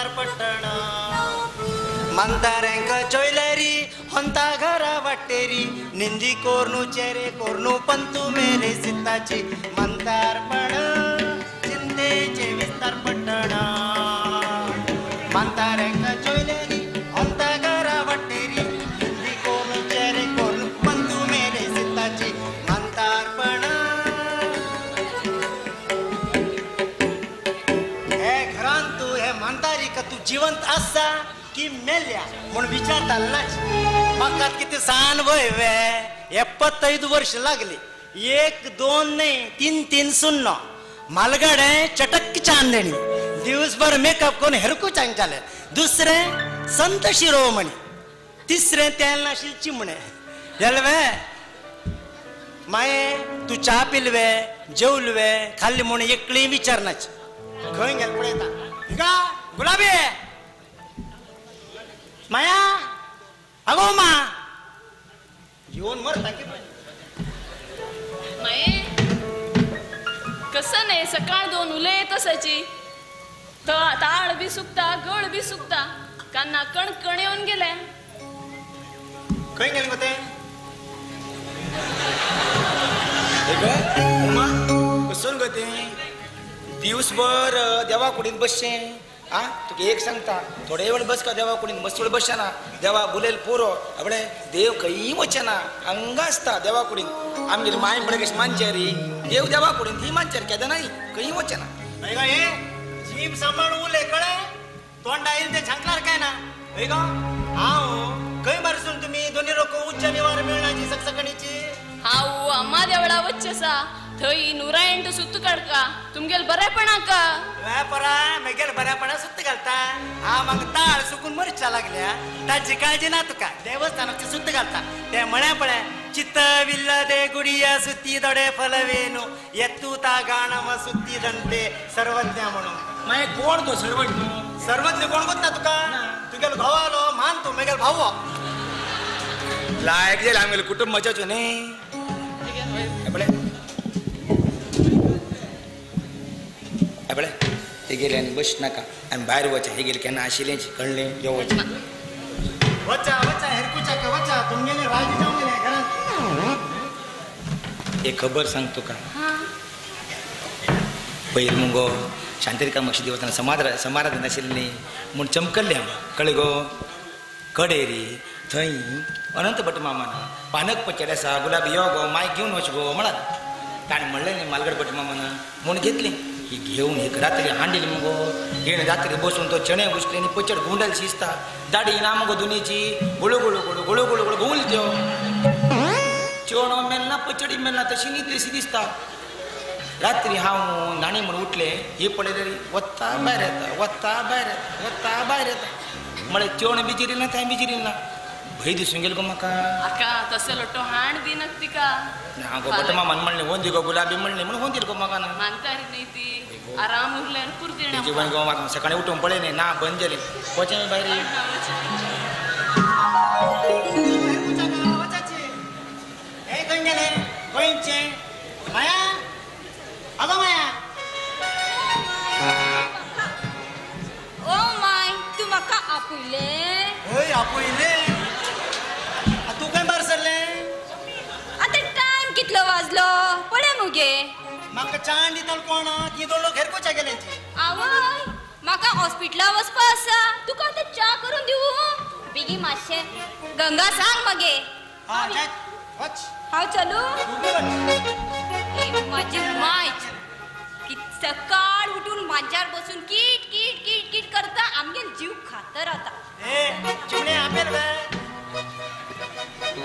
मंतार पट्टण मंतारेंक चोयलेरी ಹೊಂತಾ घरा वाटेरी निंदी कोरनू चेरे कोरनू पंतू मेरे सिताची मंतारपण चिंतेचे विस्तार पट्टण मंतारेंक चोयलेरी ಹೊಂತಾ घरा वाटेरी निंदी कोरनू चेरे कोरनू पंतू मेरे सिताची मंतारपण हे घरान तू हे मंतारी का तू जिवंत आसा की मेल्या म्हणून विचारतानाच म्हाका किती सान वय वे 75 वर्ष लागली 1 2 नाही 3 3 सुन्न मालगाडे चटक चांदणी दिवसभर मेकअप करून हेरकू चांगले दुसरे संत शिरोमणी तिसरे तेल नाशिल चिमणे गेलवे माये तू चा पिलवे जेवलवे खाल्ली म्हणून एकली विचारनाच खंय गेल पळयता गा गुलाबी माया अगो मा येऊन मरता की माये कसं नाही सकाळ 2 उले तसाची ताळ बी सुकता गळ बी सुकता कान्ना कण येऊन गेले खंय गेले गो ते उमा बसून गो ते दिवसभर देवा कुडीन बसचे आ तुका एक सांगता थोडे वेळ बस का देवा कुडीन मस्त वेळ बसना देवा बुलेल पोरो आपणे देव खंय वचना हांगा आसता देवा कुडीन आमगेली माय बळगेश मानचेरी देव देवा कुडीन ती मानचेर केदा नाही खंय वचना हे गा हे जीभ सांभाळून उले कळे तोंडा येईल ते झांकणार काय ना हे गा हाव खंय बरसून तुम्ही दोन्ही लोक उच्च निवार मिळण्याची सकसकणीची हाऊ अम्मा देवळा वच्चसा थंय 108 सुत्त काडका तुमगेल बरेपणा का व्यापारा मगेल बऱ्यापणा सुत्त घालता हा मग ताळ सुकून मरच्या लागल्या ताची काळजी ना तुका देवस्थानाची सुत्त घालता ते म्हण्या पळय चित्त विल्लदे गुडिया सुत्ती दडे फलवेनु येतू ता गाणम सुत्ती दंते सर्वज्ञ म्हणून माय कोण तो सर्वज्ञ सर्वज्ञ कोण कोणता तुका तुगेल भाव आलो मान तू मगेल भाऊ लायक जेल आमगेल कुटुंब मजाचो न्ही आपले हे गेले आणि बस नाका आणि बाहेर वचा हे गेले केन्ना आशिल्लें कळ्ळें यो वचा वचा वचा हेरकुचा का वचा तुमगेले राजी जाऊन गेले घरात एक खबर सांग तुका पयर मुगो शांतरिका मातशी देवस्थान समाराधन आशिल्लें न्ही म्हूण चमकल्लें हांव कळ्ळें गो कडेरी थंय अनंत भट मामान पानक पचड आसा गुलाबी यो गो माय घेवन वच गो म्हणात ताणें म्हणलें न्ही मालगड भट मामान म्हूण घेतलें ही घेवन एक रात्री हांडील मुगो घेण रात्री बसून तो चणे उचले आणि पचड गुंडल शिजता दाडी ना मुगो दुनीची गुळू गुळू गुळू गुळू गुळू गुळू गुंल त्यो चेवणो मेलना पचडी मेलना तशी न्ही दिसता रात्री हांव नाणी म्हूण उठले ही पळयलेली वत्ता भायर येता वत्ता भायर येता वत्ता भायर येता म्हळ्यार चेवण बिजिरी ना थंय बिजिरी ना भंय दिसून गेलो गो म्हाका आका तसो लोटो हाण दिनक तिका ना गो बट मामान म्हणलें होंदी गो गुलाबी म्हणलें म्हणून होंदील गो म्हाका ना मानतारी न्ही ती आराम उरल्यार पुरती जीवन गो म्हाका सकाळीं उठून पळय न्ही ना बंद जालें वचें भायर हे खंय गेले गोंयचे माया अगो माया ओ माय तू म्हाका आपुयले होय आपुयले तू खंय भायर सरले आता टाइम कितलो वाजलो पळय मुगे म्हाका चान दितलो कोण ती दोन लोक हेरकोच्या गेले आवय म्हाका हॉस्पिटला वचपा आसा तुका आतां च्या करून दिवू बेगी मातशें गंगा सांग मगे हा जा वच हांव चलू माझी माय की सकाळ उठून मांजार बसून कीट कीट कीट कीट करता आमगे जीव खातर आता ए चिमणे आपेल बे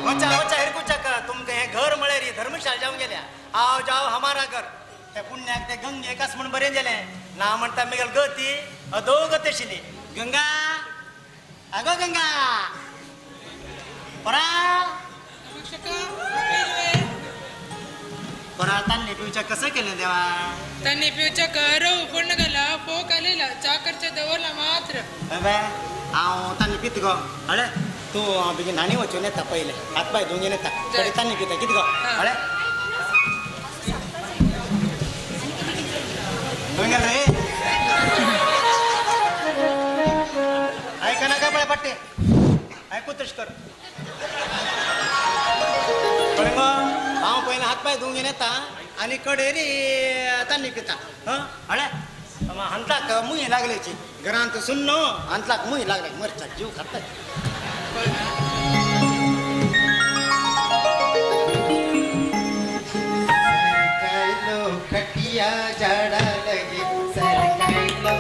वचा वचा हेरकुचा का तुमके हे घर मळेरी धर्मशाळा जाऊन गेल्या आओ जाओ हमारा घर ते पुण्याक ते गंगे कस म्हणून बरें गेले ना म्हणता मेगल गती अधोगत आशिल्ली गंगा अगो गंगा परा परा तान्नी पिवच्या कसं केलं देवा तान्नी पिवच्या कर पूर्ण गेला फोक आलेला चाकरच्या दवरला मात्र अबे हांव तान्नी पित गो अळे तू बेगीन न्हाणी वचून येता पहिले हात पाय धुवन येता तरी तान्नी पिता कित गो अळे खंय गेल रे तशी कर कळलं मग? हांव पयलें हात पाय धुवून येता आनी कडेरी तान्नी पिता हळे हांतलाक मुई लागल्याची घरांत सुन्न हांतलाक मुई लागल्या मरचा जीव खाता खटिया झाड़ा लगे सरकाइलो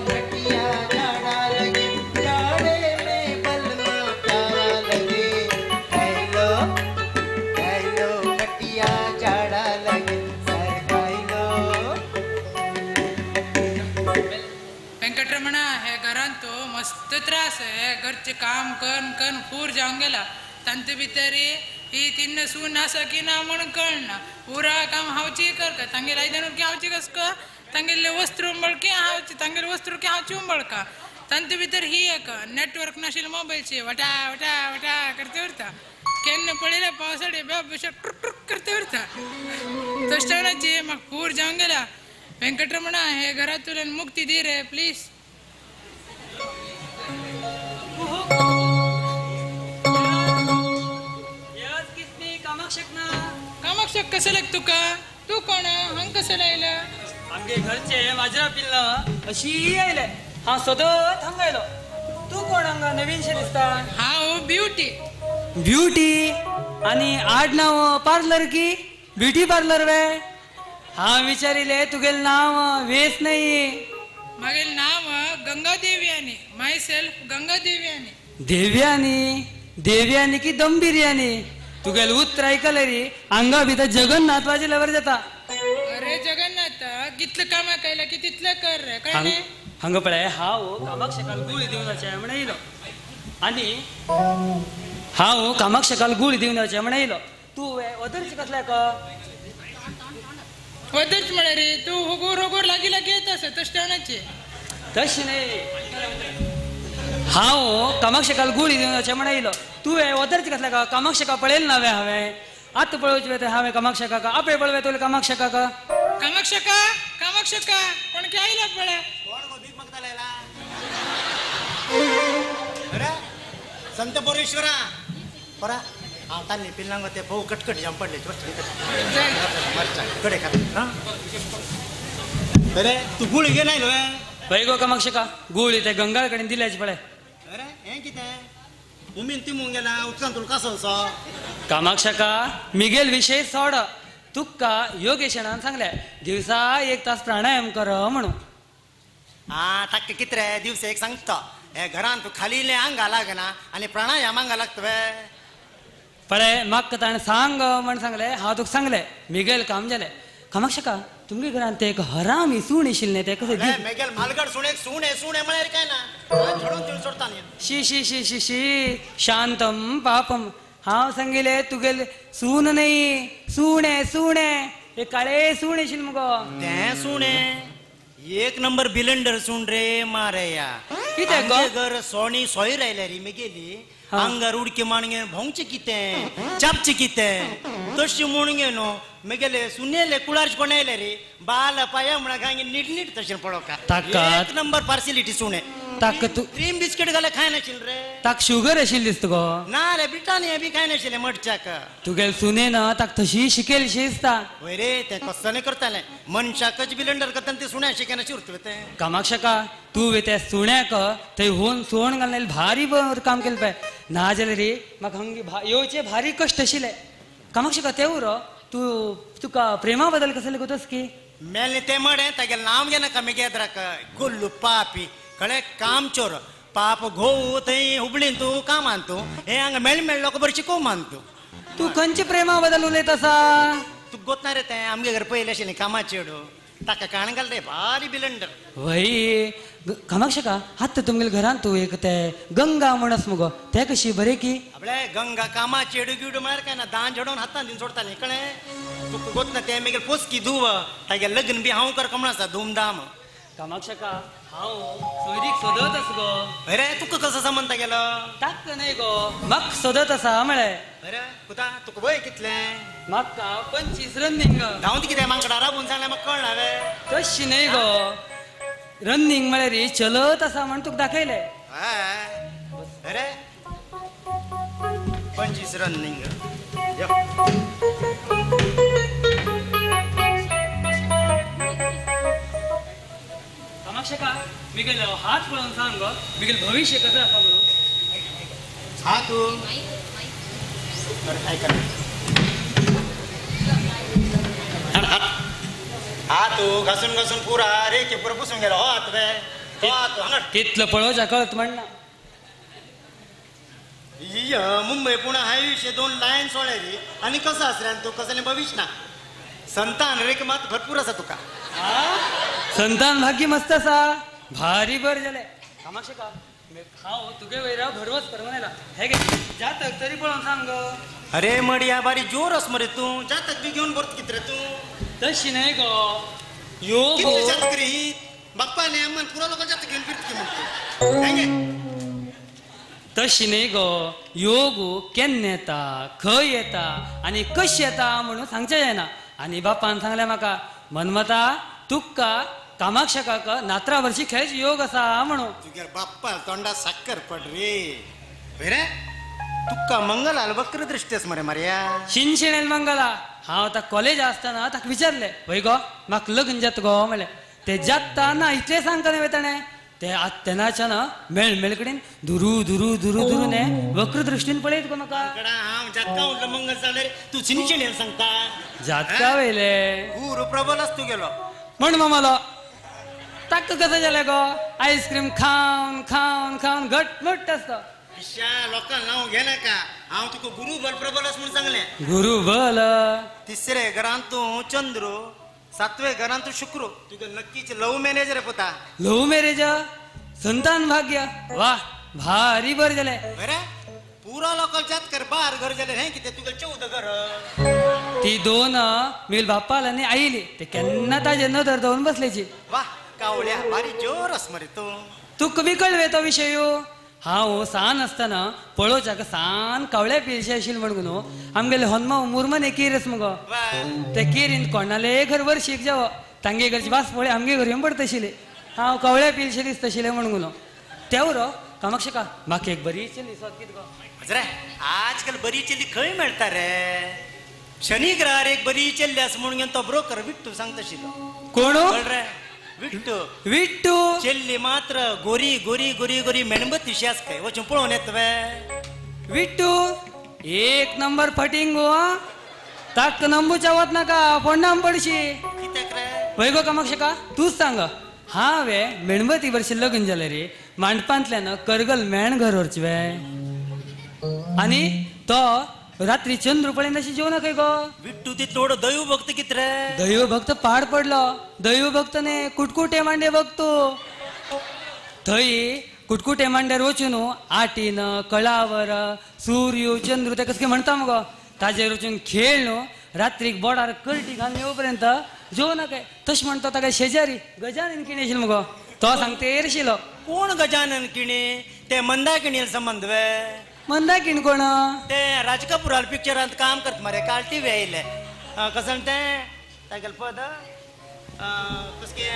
खटिया झाड़ा लगे जाड़े में बलमा प्यारा लगे खाइलो खटिया झाड़ा लगे सरकाइलो व्यंकटरमणा हे घरांत तो मस्त त्रास आहे घरचे काम कन पूर जाऊन गेला तांत भितरी ही तिन्न सून आसा की ना म्हणून कळना पुरा काम हावची कर का तांगेल आयदन की हावची कस का तांगेले वस्त्र उंबळ की हावची तांगेल वस्त्र की हावची उंबळ का तांत भितर ही एक नेटवर्क नाशिल मोबाईलचे वटा वटा वटा करते उरता केन्ना पळयला पावसाळे बेबशा टुक टुक करते उरता तष्टाणाची म्हाका पूर जावंक गेला व्यंकटरमणा हे घरातून मुक्ती दी रे प्लीज कामाक्षक कसं लाग तुका तू कोण हंग कसं लायला आमगे घरचे माझ्या पिल्ला अशी आयले हा सतत हंगायलो तू कोण हंगा नवीनशे दिसता हांव ब्युटी ब्युटी आणि आडनाव पार्लर की ब्युटी पार्लर वे हा विचारिले तुगेल नाव वेस नाही मागेल नाव गंगा देवयानी माय सेल्फ गंगा देवयानी देवयानी की दम बिर्याणी तुगेल उतर ऐकलं रे अंगा भितर जगन्नाथ वाजेल्यावर जाता अरे जगन्नाथ कितलं काम केलं की तितलं कर रे कळले हंग पळय हाव कामाक्षकाल गुळी दिवनाचे म्हण येयलो आणि हाव कामाक्षकाल गुळी दिवनाचे म्हण येयलो तू ओदरची कसल्या का वदच म्हणे रे तू हुगूर लागी येत असं तष्टाणाचे तशी नाही हाव कामाक्षकाल गुळी दिवनाचे म्हण येयलो तू ओदरची कसल्या का कामाक्षका पळेल नावे हांवें आत पळोवचे हांवें कामाक्षका का आपे पळवे तुला कामाक्षका का कामाक्षका पण की आयला पळे अरे संत बोरेश्वरा परा हांव तान्नी पिल्लांक ते भोव कटकट जावन पडले मरचा कडे खाता अरे तू गुळी घे नाही पळय गो कामाक्षका गुळी ते गंगाळ कडेन दिल्याचे पळय अरे हें कितें उमीन तिमून गेला उदकान तुला कसो असो कामाक्षका मिगेल विषय सोड तुका योगेशनान सांगले दिवसा 1 तास प्राणायाम कर म्हणून ताका कितें रे दिवस एक सांगता हे घरान तू खाली इल्लें आंगा लागना आनी प्राणायाम आंगा लागता वे पळय म्हाका ताणें सांग म्हण सांगले हांव तुका सांगले मिगेल काम जालें कामाक्षका तुमगे घरान ते एक हरामी सूण आशिल्लें ते कशें मेगेल मालगड सुणेक सुणे म्हळ्यार काय ना झडून तिळून सोडता न्ही शी शी शी शी शी शांतम पापम हांव सांगिले तुगेल सून नाही सुणे हे काळे सूण आशिल्ले मुगो तें सुणे 1 नंबर बिलेंडर सुण रे मारया कितें गो? घर सोणी सोय रायल्या रे मेगेली आंगार उडकी माणगे भोंगचे कितें चापचे कितें तशी म्हणगे न्हू मेगेले सुनेले कुळारचे कोण आयले रे बाल पाया म्हणा गांगे नीट तशें पळोवका ताका 1 नंबर पार्सिलिटी सुणे ताका तू क्रीम बिस्किट घाले खाय नाशिल रे ताका शुगर आशिल्ली दिसता गो ना रे ब्रिटानिया बी खाय नाशिल्ले मडच्याक तुगेल सुनेन ताका तशी शिकेलशी दिसता वय रे ते कसले करताले मनशाकच बिलेंडर करता ते सुण्या शिकेना शिरतले ते कामाक्षका तू त्या सुण्याक थंय होऊन सोण घाललें भारी काम केलें पळय ना जाल्यार रे म्हाका हंगी येवचे भारी कश्ट आशिल्ले कामाक्षका तेवूर तुका प्रेमा बद्दल कसले गोतोस की मेले ते मडे तागे नांव घेना का मेगेद्राक गुल्लू पापी कळे काम चोर पाप घोव थंय हुबळीन तूं कामान तूं हे हांगा मेळ लोक बरें शिकोवमान तू खंयच्या प्रेमा बद्दल उलयत आसा तू गोतना रे तें आमगे घर पयले आशिल्लें कामाचें चेडू ताका काण घाल रे भारी बिलेंडर वय कामाक्षका आतां तुमगेल्या घरान तूं एक ते गंगा म्हणस मुगो ते कशी बरें की आपले गंगा कामा चेडू गिडू म्हळ्यार काय ना दान झडोवन हातान दिवन सोडतालीं कळ्ळें तुका गोतना तें मेगेल पोसकी धुव तागे लग्न बी हांव करता म्हण आसा धूमधाम कामाक्षका हांव सोयरीक सोदत आसा गो अरे तुका कसो संबंध गेलो ताका न्हय गो म्हाका सोदत आसा म्हळें अरे पुता तुका वय कितलें म्हाका 25 रन्नींग धांवत कितें मांकडा राबून सांगलें म्हाका कळना रे तशी न्हय गो रनिंग म्हळ्यार रे चलत आसा म्हण तुका दाखयले. अरे 25 रनिंग कामाक्षका मिगेल हात पळोवन सांग गो मिगेल भविष्य कसं आसा म्हणून. हा तू ऐका हा तू घासून घासून पुरा रे की पुरा पुसून गेला हो हात रे हो हात हांगा कितलं पळोवच्या कळत म्हणना. मुंबई पुणे हायवेचे 2 लाईन सोडले रे आणि कसं असल्यान तू कसं भविष्य ना संतान रे की मात भरपूर आसा तुका. संतान भाग्य मस्त आसा भारी बर जाले. कामाक्षका हांव तुगे वयरा भरवच कर म्हणाला हे गे जातक तरी पळोवन सांग गो. अरे मडिया बारी जोर अस मरे तू जातक बी घेऊन बरत कित रे तू तशी नाही गो यो किती जातकरी बाप्पाने आम्हाला पुरा लोक जातक घेऊन फिरत की म्हणते तशी नाही गो योगू केन्ना येता खंय येता आणि कशी येता म्हणून सांगचे जायना. आणि बापान सांगले म्हाका मनमता तुका कामाक्षकाक नात्रा वर्षी खेळच योग असा म्हणून. तुगे बाप्पा तोंडा साखर पड रे रे तुका मंगल आल वक्र दृष्टीस मरे मार्या शिनशिणेल मंगला हांव आता कॉलेज असताना ताका विचारले वय गो म्हाका लग्न जात गो म्हणले. ते जाता ना इतले सांगता नव्हे ताणे ते तेनाच्या ना मेळ कडेन दुरू दुरू दुरू दुरू ने वक्र दृष्टीन पळयत गो म्हाका. हांव जातका म्हटलं मंगल जाल्यार तू चिनीचिणी सांगता जातका वयले पूर प्रबल असतो गेलो म्हण मामालो ताका कसं जालें गो आईस्क्रीम खावन खावन खावन घटमट आसता. पिशा लोकांना नाव घे नाका हांव तुका गुरु बल प्रबल आस म्हणून सांगलें. गुरु बल 3रे घरांत तूं चंद्रू 7वे घरांत तूं शुक्रू तुका नक्कीच लव मॅरेज रे पुता. लव मॅरेज संतान भाग्य वा भारी बर जाले. बरे पुरा लोकल जात कर बार घर जाले हे कितें तुका 14 घर ती 2 मिल बाप्पाला न्ही आयली ते केन्ना ताजे नदर दवरून बसलेची. वाह कावळ्या भारी जोर आस मरे तू. तुका बी कळवे तो विशय हांव सान आसतना पळोवच्याक सान कावळ्या पिलशे आशिल्ले म्हणून आमगेले हनुमा मुरमन एक केर आस मगो ते केरीन कोणाले घर वर्शीक जावो तांगे घरची वास पळय आमगे घर येवन पडत आशिल्ले हांव कावळ्या पिलशे दिसता आशिल्ले म्हणून तेवरो कामाक्षका म्हाका एक बरी चली सोद कित गो. रे आजकाल बरी चेली खंय मेळटा रे शनी ग्रहार एक बरी चेल्ली आस म्हणून तो ब्रोकर विट्टू सांगता आशिल्लो. कोण रे विट्टू विट्टू चेल्ली मात्र गोरी गोरी गोरी गोरी मेणबत्तीशी आस काय वचून पळोवन येत वे. विट्टू एक नंबर फटिंग गो ताक नंबूच्या वत नाका फोंडाम पडशी कित्याक रे वय गो कामाक्षका तूच सांग हांवें मेणबत्ती वर्षी लग्न जालें रे मांडपांतल्यान करगल मेण घर व्हरचे वे आनी तो रात्री चंद्र पळयन अशी जेवना खंय गो. विट्टू ती थोडं दैव भक्त कित रे दैव भक्त पाड पडलो दैव भक्त ने कुटकुटे मांडे बघतो थंय कुटकुटे मांड्यार वचून आटीन कळावर सूर्य चंद्र ते कसं म्हणटा मगो ताजेर वचून खेळ न्हू रात्रीक बोडार करटी घालून येवपर्यंत जेवना काय तशें म्हणटा ताका शेजारी गजानन किणी आशिल्लो मगो तो सांगता येरशिलो. कोण गजानन किणी ते मंदा किणी संबंध वे मंदा किण कोण ते राज कपुराल पिक्चरांत काम करता मरे काल टीव्ही आयले कसं ते तागेल पद कसके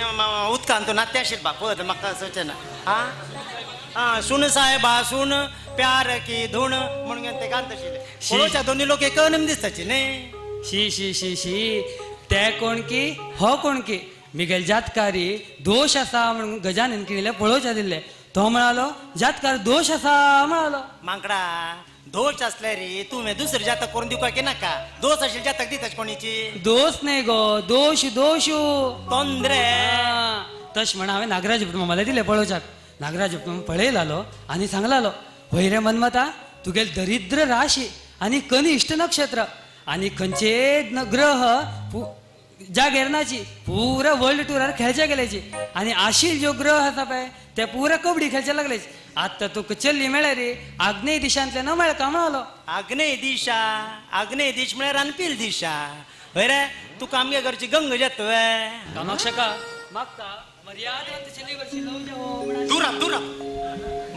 उदकांत तो नात्या आशिल्लो बा पद म्हाका सुचना हा सुन साहेबा सुन प्यार की धूण म्हणून ते गात आशिल्ले पळोवच्या दोन्ही लोक एकनम दिसताची न्ही. शी शी शी शी ते कोण की हो कोण की मिगेल जातकारी दोष आसा म्हणून गजानन किणीले पळोवच्या दिल्ले तो म्हणालो जातकार दोष आसा म्हणालो. मांकडा दोष असले रे तुम्ही दुसरे जातक करून दिवका की नाका दोष असेल जातक दिताच कोणीची दोष नाही गो दोष दोष तोंदरे तश म्हणा हांवें नागराज मला दिले पळोवच्याक नागराज पळयलालो आनी सांगलालो वय रे मनमता तुगेल दरिद्र राशी आनी कनिश्ठ नक्षत्र आनी खंयचे ग्रह जागेरनाची पुरा वर्ल्ड टुरार खेळचे गेल्याची आनी आशील ज्यो ग्रह आसा पळय ते पुरा कबड्डी खेळचे लागलेच. आता तुका चल्ली मेळ्ळ्या रे आग्नेय दिशांतले न मेळ का म्हणालो. आग्नेय दिश म्हळ्यार रानपील दिशा हय रे तुका आमगे घरची गंग जात वे कामाक्षका मागता मर्यादेत चली वर्षी लव जावो दुरा दुरा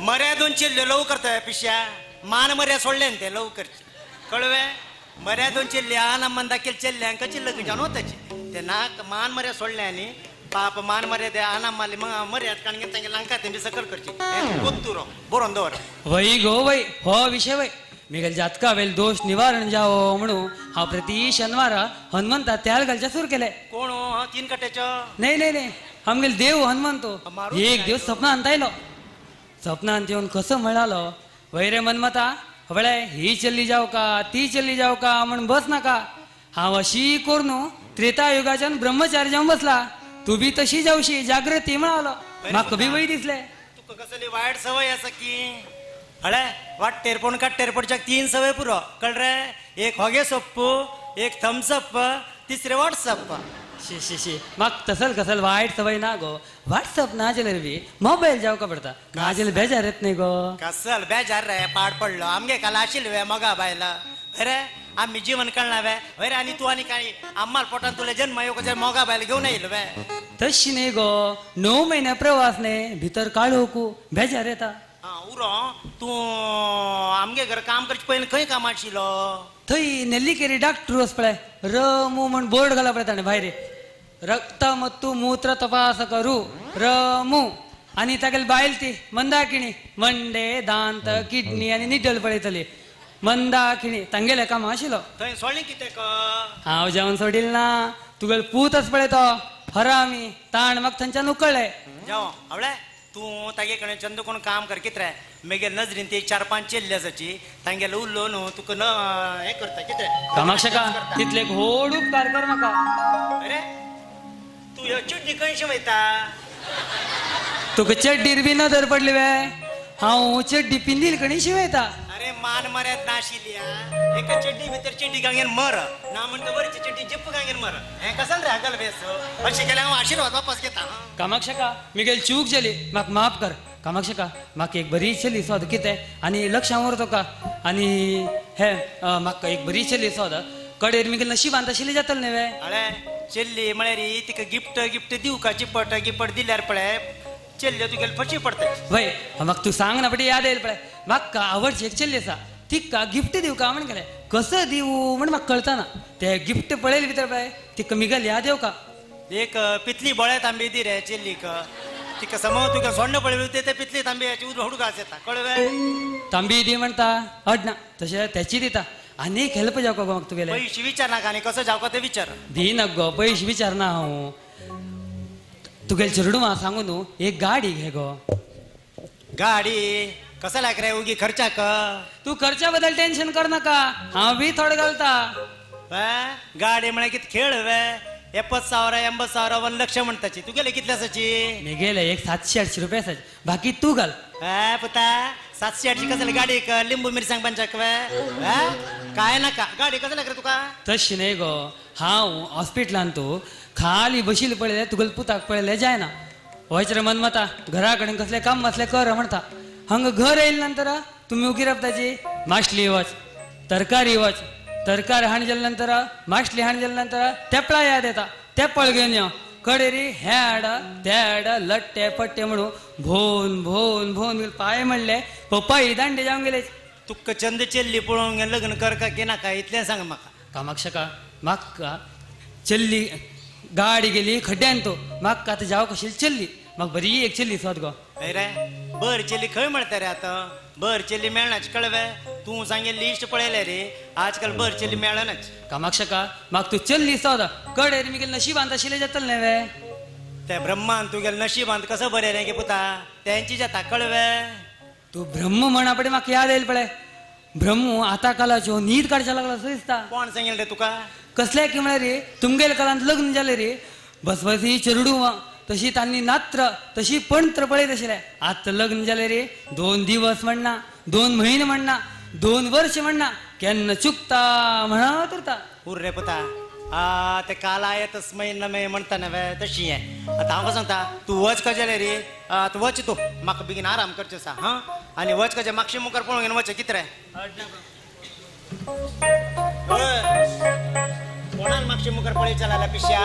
मर्यादोन चिल्ले लव करता पिश्या मान मर्या सोडले ते लव करचे कळवे मर्यादोन चिल्ले आना मन दाखल चल्ल्यांक चिल्लक जावन वताची ते नाक मान मर्या सोडले आनी पाप मान मर्यादे आना माली मर्याद काणगे तांगे लंका तेंबी सकल करची गोत्तुरो बरोन दवर वै गो वै हो विषय वै मिगल जातका वेल दोष निवारण जावो म्हणून हांव प्रति शनिवार हनुमंता त्याल घालचे सुरू केले. कोण हो 3 कट्याचो नाही नाही नाही आमगेल देव हनुमंतो एक दिवस सपनांत आयलो. सपनांत येवन कसो म्हणालो वै रे मनमता वळे ही चल्ली जाव का ती चल्ली जाव का म्हण बस नाका. हांव अशी करून त्रेतायुगाच्यान ब्रह्मचारी जावन बसला. तू बी तशी जावशी जागृती म्हणालो. म्हाका बी वय दिसले. तुका कसली वायट सवय आसा की हळे वाट टेरपण काट टेरपणच्या 3 सवय पुरो कळ रे. एक होगे सोप्पू एक थम्सअप तिसरे व्हॉट्सअप. शी शी शी म्हाका तसल कसल वायट सवय ना गो. व्हॉट्सअप ना जाल्यार बी मोबायल जावका पडटा ना जाल्यार बेजार येत नाही गो. कसल बेजार रे पाड पडलो आमगे काल आशिल्ले वे मोगा बायला अरे आम्ही जीवन कळना वे अरे आणि तू आणि काय आम्हाला पोटान तुला जन्म येवक मोगा बायल घेऊन येईल वे. तशी नाही गो 9 महिने प्रवास नाही भितर काळोखू बेजार येता. उरो तू आमगे घर काम करचे पहिले खंय काम आशिल्लो. थंय नेल्लीकेरी डॉक्टर वच पळय रमू म्हण बोर्ड घाला पळय ताणें भायर रक्त मत्तू मूत्र तपास करू रमू आनी तागेली बायल ती मंदाकिणी मंडे दांत किडनी आनी निड्डल पळयतली मंदाकिणी तांगेले काम आशिल्लो. थंय सोडलें कितें हांव जेवण सोडील ना तुगेलो पूतच पळय तो हरामी ताण म्हाका थंयच्यान उकळ्ळे. जावं आवळे तू तागे कडेन चंद कोण काम कर कितें रे मेगेल नजरीन ते 4-5 चेल्ली आसाची तांगेलो उरलो न्हू तुका न हें करता कितें कामाक्षका तितले व्हड उपकार कर म्हाका. अरे तू ह्यो चड्डी खंयशी वयता. तुका चड्डीर बी नदर पडली वे हांव चड्डी पिंदील कणी शिवयता. अरे मान मर्याद नाशिल्ली एका चड्डी भितर चड्डी गांगेन मर ना म्हणटा वरची चड्डी जिप्प गांगेन मर हें कसल रे हागल बेस अशें केल्यार हांव आशिर्वाद वापस घेता. कामाक्षका मिगेल चूक जाली म्हाका माफ कर. कामाक्षका म्हाका एक बरी चली सोद कितें आनी लक्षां उर तुका आनी हे म्हाका एक बरी चली सोद कडेर मिगेल नशिबांत आशिल्ली जातलें न्ही वे. अळे चेल्ली म्हळ्यार तिका गिफ्ट दिवका चिपट गिफ्ट दिल्यार पळय चेल्ल्यो तुगेले फशी पडटा. वय म्हाका तू सांग ना पटी याद येयल पळय म्हाका आवडची एक चल्ली आसा तिका गिफ्ट दिवका म्हण गेले कसं दिवू म्हण म्हाका कळतना ते गिफ्ट पळयले भितर पळय तिका मिगेल याद येवका. एक पितली बोळे तांबे दी रे चेल्लीक तिका समज तुका सोण्ण पळयली ते पितली तांब्याची हुडगास येता कळवे. तांबी दी म्हणटा अडना तशें त्याची दिता आनी एक हेल्प जावका गो म्हाका तुगेले. पयशे विचार नाका आनी कसो जावका ते विचार. दी नग गो पयशे विचारना हांव तुगेले चेडू म्हाका सांगू न्हू एक गाडी घे गो. गाडी कसं लायक रे उगी खर्चाक. तू खर्चा बद्दल टेन्शन कर नाका हांव बी थोडे घालता. गाडी म्हळ्यार कितें खेळ वे 70,000 80,000 1 लक्ष म्हणटाची तुगेले कितले आसाची. गेले एक 700-800 रुपया आसाचे बाकी तू घाल. पुता 700-800 कसले गाडीक लिंबू मिरसांग पंचाक वे काय नाका गाडी कसं लायक रे तुका. तशी न्ही गो हांव हॉस्पिटलांत तू खाली बशिल्ले पळयले तुगेले पुताक पळयले जायना. वयच रे मनमता घरा कडेन कसले काम असले कर म्हणटा. हांगा घर येयले नंतर तुमी उगी रावताची माशली वच तरकारी वच तरकारी हाण जाले नंतर माशली हाण जाले नंतर तेपळा याद येता तेपळ घेवन यो कडेरी हे हाड ते हाड लट्टे पट्टे म्हणून भोवन भोवन भोवन पांय म्हणले पप्पाई दांडे जावन गेले. तुका चंद चेल्ली पळोवंक लग्न करका की नाका इतलें सांग म्हाका. कामाक्षका म्हाका चल्ली गाडी गेली खड्ड्यान तो म्हाका आतां जावं कशी चल्ली म्हाका बरी एक चल्ली सोद गो. रे बर चेल्ली खंय म्हणटा रे आतां बर चेल्ली मेळनाच कळवे. तू सांगे लिस्ट पळयले रे आजकाल बर चेल्ली मेळनाच. कामाक्षका म्हाका तू चल्ली सोद कडेर मिगेल नशिबांत आशिल्लें जातलें न्ही वे. त्या ब्रह्मान तुगेले नशिबांत कसं बरें रे गे पुता तेंची जाता कळवे. तू ब्रह्म म्हणा पडे म्हाका याद येयल पळय ब्रह्म आतां कालाच्यो न्हीद काडच्या लागला असो दिसता. कोण सांगेल रे तुका. कसल्या की म्हळ्यार रे तुमगेल्या काळांत लग्न जालें रे बसबसी चेडू तशी तांणी नात्र तशी पंत्र पळयत आशिल्ले. आतां लग्न जालें रे 2 दिवस म्हणना 2 म्हयने म्हणना 2 वर्ष म्हणना केन्ना चुकता म्हणत उरता. उर रे पुता ते काल आये तस्मै नमे म्हणटा न्हय तशी हें आतां हांव सांगता तूं वच कशें रे तूं वच तूं म्हाका बेगीन आराम करचें आसा हां आनी वच कशें म्हाका मुखार पळोवंक घेवन वच कितें रे. कोणान म्हाका मुखार पळयच्या लागला पिश्या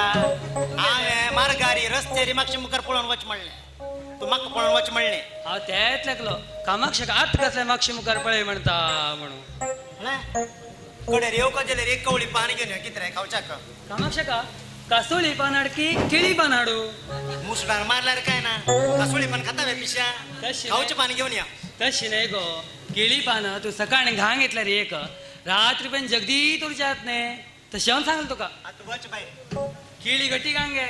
हांवें मार्गारी रस्त्यारी म्हाका मुखार पळोवन वच म्हणलें तूं म्हाका पळोवन वच म्हणलें. हांव तेच लागलो कामाक्षक आत कसले म्हाका मुखार पळय म्हणटा म्हणून कडेर येवका जाल्यार एक कवळी पान घेवन यो कितें रे खावच्याक. कामाक्षका कासोळी पान हाड की केळी पान हाडू मुसडार मारल्यार काय ना कसोळी पण खाता पिशा तशी खाऊचे पान घेऊन या तशी नाही गो केळी पानं तू सकाळी घाण घेतला रे एक रात्री पण जगदी तुरच्या हात नाही तशी हांव सांगल तुका आता वच बाई केळी गटी गांगे